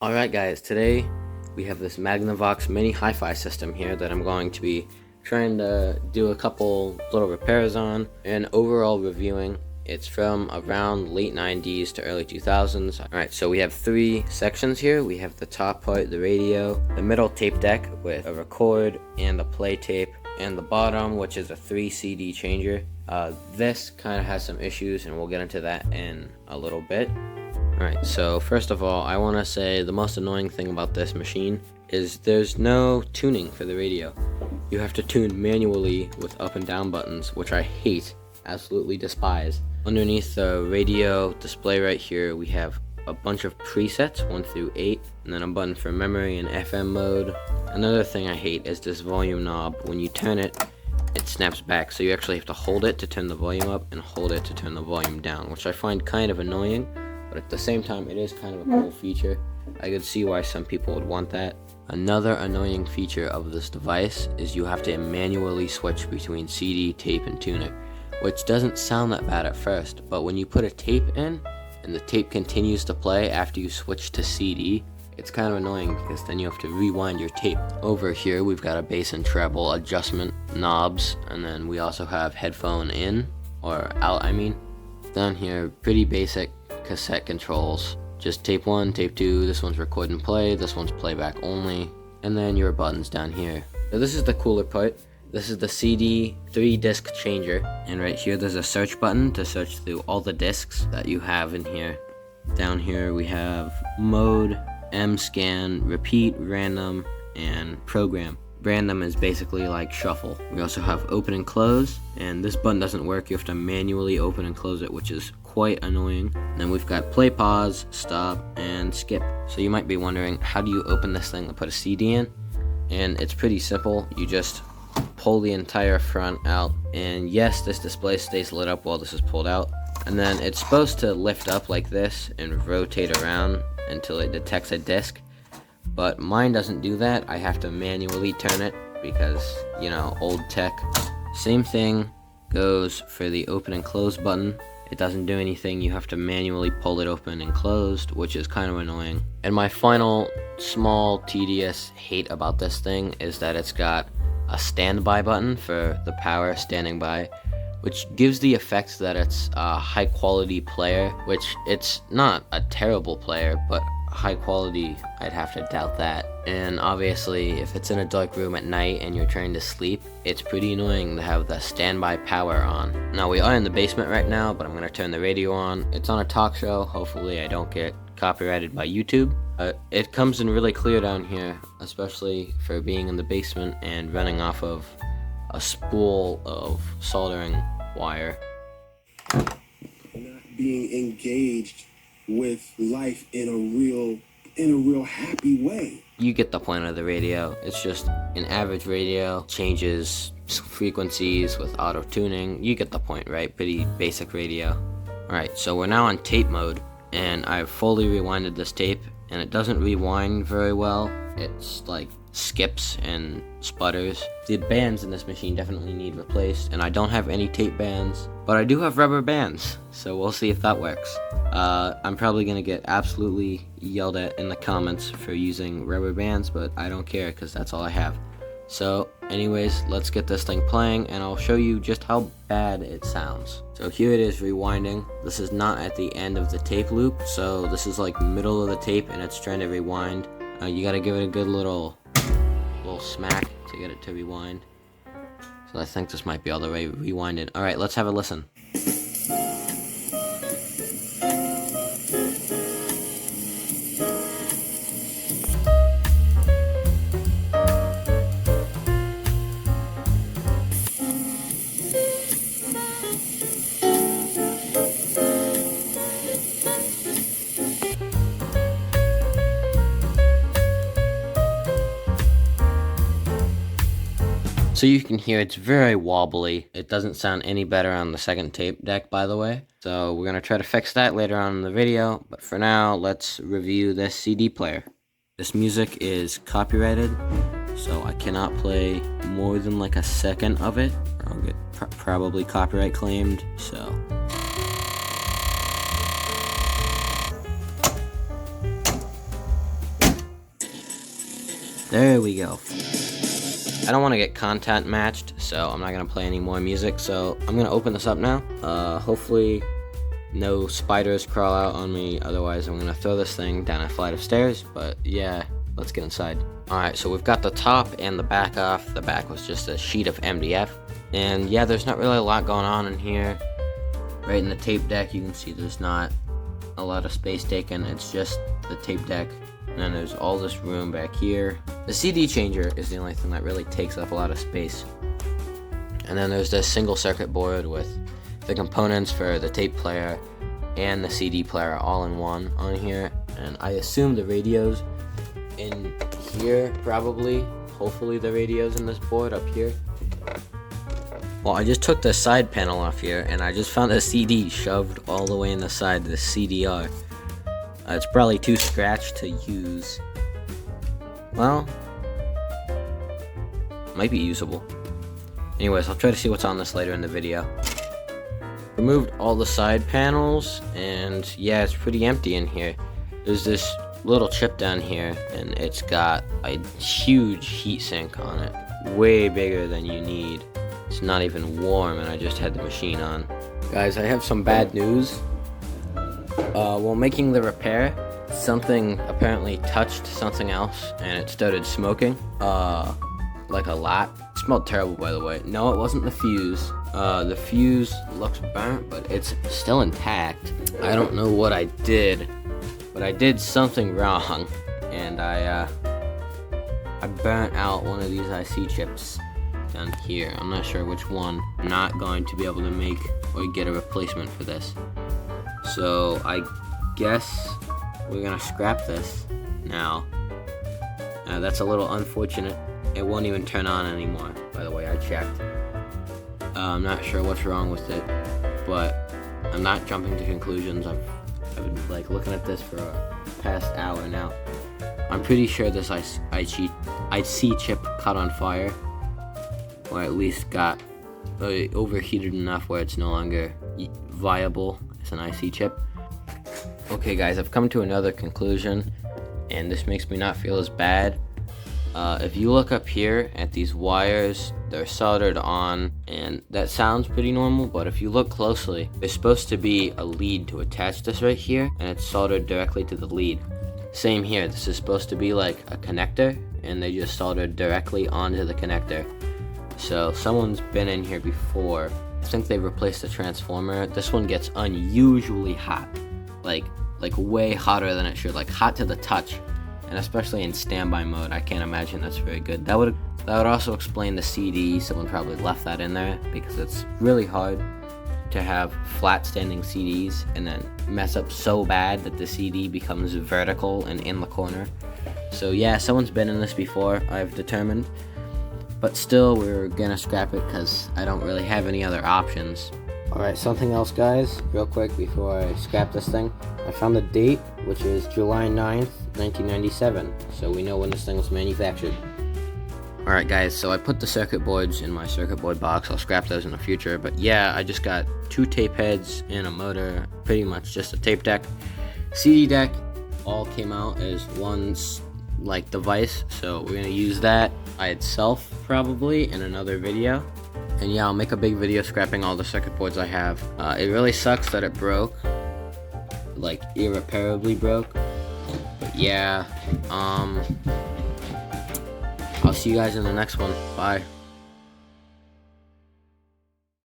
Alright guys, today we have this Magnavox Mini HiFi system here that I'm going to be trying to do a couple little repairs on and overall reviewing. It's from around late 90s to early 2000s. Alright, so we have three sections here. We have the top part, the radio, the middle tape deck with a record and a play tape, and the bottom, which is a 3 CD changer. This kind of has some issues and we'll get into that in a little bit. Alright, so first of all, I want to say the most annoying thing about this machine is there's no tuning for the radio. You have to tune manually with up and down buttons, which I hate, absolutely despise. Underneath the radio display right here, we have a bunch of presets, 1 through 8, and then a button for memory and FM mode. Another thing I hate is this volume knob. When you turn it, it snaps back, so you actually have to hold it to turn the volume up and hold it to turn the volume down, which I find kind of annoying. But at the same time, it is kind of a cool feature. I could see why some people would want that. Another annoying feature of this device is you have to manually switch between CD, tape, and tuner, which doesn't sound that bad at first, but when you put a tape in and the tape continues to play after you switch to CD, it's kind of annoying because then you have to rewind your tape. Over here, we've got a bass and treble adjustment knobs, and then we also have headphone in, or out I mean. Down here, pretty basic cassette controls. Just tape 1, tape 2, this one's record and play, this one's playback only, and then your buttons down here. So this is the cooler part. This is the CD 3-disc changer, and right here there's a search button to search through all the discs that you have in here. Down here we have mode, M-scan, repeat, random, and program. Random is basically like shuffle. We also have open and close, and this button doesn't work. You have to manually open and close it, which is quite annoying. And then we've got play, pause, stop, and skip. So you might be wondering, how do you open this thing to put a CD in? And it's pretty simple. You just pull the entire front out, and yes, this display stays lit up while this is pulled out. And then it's supposed to lift up like this and rotate around until it detects a disc. But mine doesn't do that. I have to manually turn it because, you know, old tech. Same thing goes for the open and close button. It doesn't do anything. You have to manually pull it open and closed, which is kind of annoying. And my final small tedious hate about this thing is that it's got a standby button for the power standing by, which gives the effect that it's a high quality player, which it's not a terrible player, but high quality, I'd have to doubt that. And obviously, if it's in a dark room at night and you're trying to sleep, it's pretty annoying to have the standby power on. Now, we are in the basement right now, but I'm gonna turn the radio on. It's on a talk show. Hopefully I don't get copyrighted by YouTube. It comes in really clear down here, especially for being in the basement and running off of a spool of soldering wire. Not being engaged with life in a real happy way. You get the point of the radio. It's just an average radio, changes frequencies with auto tuning. You get the point, right? Pretty basic radio. Alright, so we're now on tape mode, and I've fully rewinded this tape, and it doesn't rewind very well. It's like skips and sputters. The bands in this machine definitely need replaced, and I don't have any tape bands, but I do have rubber bands, so we'll see if that works. I'm probably gonna get absolutely yelled at in the comments for using rubber bands, but I don't care because that's all I have. So anyways, let's get this thing playing and I'll show you just how bad it sounds. So here it is rewinding. This is not at the end of the tape loop, so this is like middle of the tape and it's trying to rewind. You gotta give it a good little smack to get it to rewind. So I think this might be all the way rewinded. Alright, let's have a listen. So you can hear it's very wobbly. It doesn't sound any better on the second tape deck, by the way. So we're gonna try to fix that later on in the video, but for now, let's review this CD player. This music is copyrighted, so I cannot play more than like a second of it, or I'll get probably copyright claimed, so. There we go. I don't want to get content matched, so I'm not going to play any more music, so I'm going to open this up now. Hopefully no spiders crawl out on me, otherwise I'm going to throw this thing down a flight of stairs, but yeah, let's get inside. Alright, so we've got the top and the back off. The back was just a sheet of MDF, and yeah, there's not really a lot going on in here. Right in the tape deck, you can see there's not a lot of space taken, it's just the tape deck. And then there's all this room back here. The CD changer is the only thing that really takes up a lot of space. And then there's this single circuit board with the components for the tape player and the CD player all in one on here. And I assume the radios in here, probably. Hopefully the radios in this board up here. Well, I just took the side panel off here and I just found a CD shoved all the way in the side of the CDR. It's probably too scratched to use. Well, might be usable. Anyways, I'll try to see what's on this later in the video. Removed all the side panels, and yeah, it's pretty empty in here. There's this little chip down here, and it's got a huge heatsink on it. Way bigger than you need. It's not even warm, and I just had the machine on. Guys, I have some bad news. While making the repair, something apparently touched something else and it started smoking, like a lot. It smelled terrible, by the way. No, it wasn't the fuse. The fuse looks burnt, but it's still intact. I don't know what I did, but I did something wrong, and I burnt out one of these IC chips down here. I'm not sure which one. I'm not going to be able to make or get a replacement for this. So I guess we're gonna scrap this now. That's a little unfortunate. It won't even turn on anymore, by the way, I checked. I'm not sure what's wrong with it, but I'm not jumping to conclusions. I've been like looking at this for a past hour now. I'm pretty sure this IC chip caught on fire, or at least got overheated enough where it's no longer viable as an IC chip. Okay guys, I've come to another conclusion, and this makes me not feel as bad. If you look up here at these wires, they're soldered on, and that sounds pretty normal, but if you look closely, there's supposed to be a lead to attach this right here, and it's soldered directly to the lead. Same here, this is supposed to be like a connector, and they just soldered directly onto the connector. So someone's been in here before. I think they replaced the transformer. This one gets unusually hot, like way hotter than it should, like hot to the touch, and especially in standby mode. I can't imagine that's very good. That would also explain the CD. Someone probably left that in there because it's really hard to have flat standing CDs and then mess up so bad that the CD becomes vertical and in the corner. So yeah, someone's been in this before, I've determined. But still, we're gonna scrap it because I don't really have any other options. Alright, something else guys, real quick before I scrap this thing. I found the date, which is July 9th, 1997. So we know when this thing was manufactured. Alright guys, so I put the circuit boards in my circuit board box. I'll scrap those in the future. But yeah, I just got 2 tape heads and a motor. Pretty much just a tape deck. CD deck all came out as one like device, so we're gonna use that by itself probably in another video. And yeah, I'll make a big video scrapping all the circuit boards I have. It really sucks that it broke, like irreparably broke. But yeah, I'll see you guys in the next one. Bye.